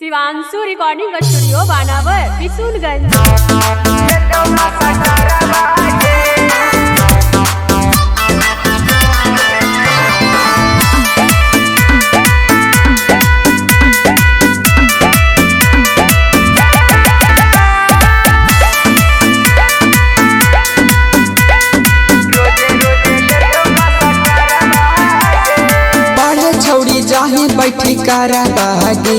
Shivanshu recording studio बानावर बिशुनगंज। जाही बैठी कारा बागे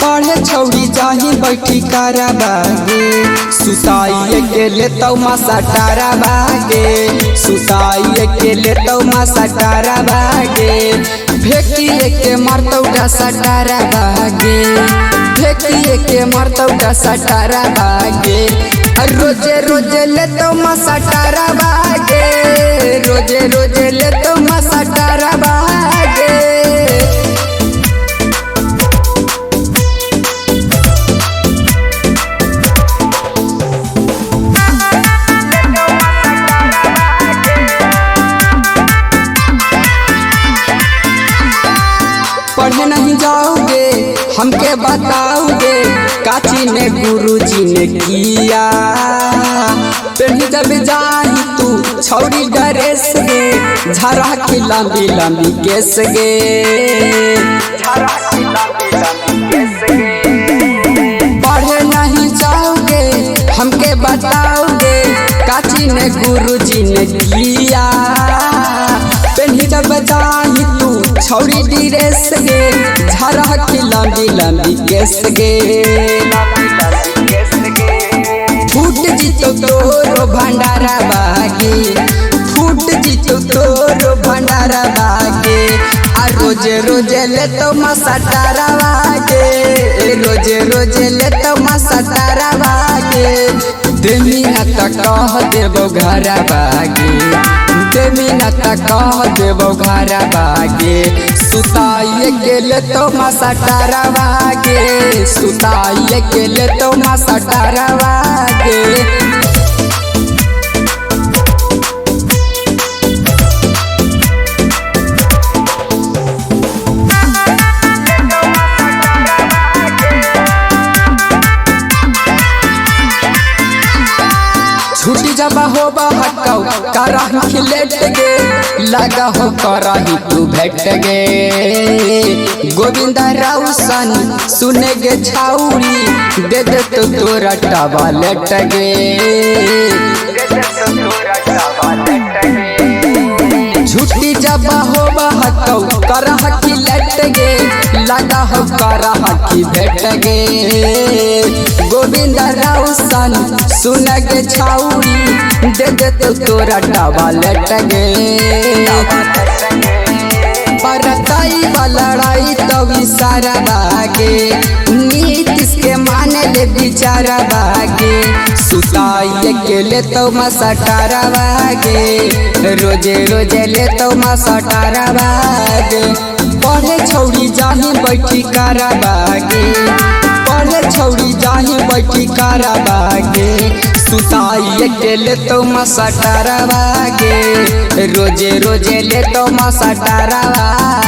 पढ़े छौड़ी जाही बैठी कारा बागे सुताइए के लेतौ मासा टारा बागे सुताइए के लेतौ मासा टारा बागे फेंकिए के मारतौ डसा टारा बागे फेंकिए के मारतौ डसा टारा बागे रोजे रोजे लेतौ मासा टारा बागे रोजे रोजे लेतौ मासा टारा बागे। पढ़े नहीं जाओगे हमके बताओगे काची ने गुरुजी ने किया पहली जब जाही तू छौड़ी ड्रेस गे झरा की लंबी लंबी केस गे पढ़े नहीं जाओगे हमके बताओगे काची ने गुरुजी ने किया पहली जब जाही तू छौड़ी ड्रेस गे झरा की लंबी लंबी केस गे फूट जीतो तोरो भंडारा बागे फूट जीतो तोरो भंडारा बागे आ रोजे रोजे लेतो मसा टारा बागे रोजे रोजे लेतो मसा टारा बागे देमी न त कह देबो घरा बागे देमी न त कह देबो घरा बागे सुताइए के लेतो मसा टारा बागे सुताइए के लेतो मसा टारा बागे। छुट्टी जब हो बहकौ कराही खिलेट गे लगा हो कराही तू भेट गे गोविंदा राउसन सुने गे छाउरी दे दे तो तोरा टावा लेट गे छुट्टी जब हो बहकौ कराही लेट गे लगा हो कराही भेट गे गोविंदा राउसन सुन गे छाउरी दे दे तो तोरा टावा लेट गे परताई लड़ाई तो सारा बागे नीतीश के माने ले बिचारा बागे सुताइए के ले तो मसा टारा बागे रोजे रोजे ले तो मसा टारा बागे पढ़े छौड़ी जाही बैठी कारा बागे पढ़े छौड़ी जाही बैठी कारा बागे सुताइए के ले तो मसा टारा बागे रोजे रोजे ले तो मसा टारा बागे।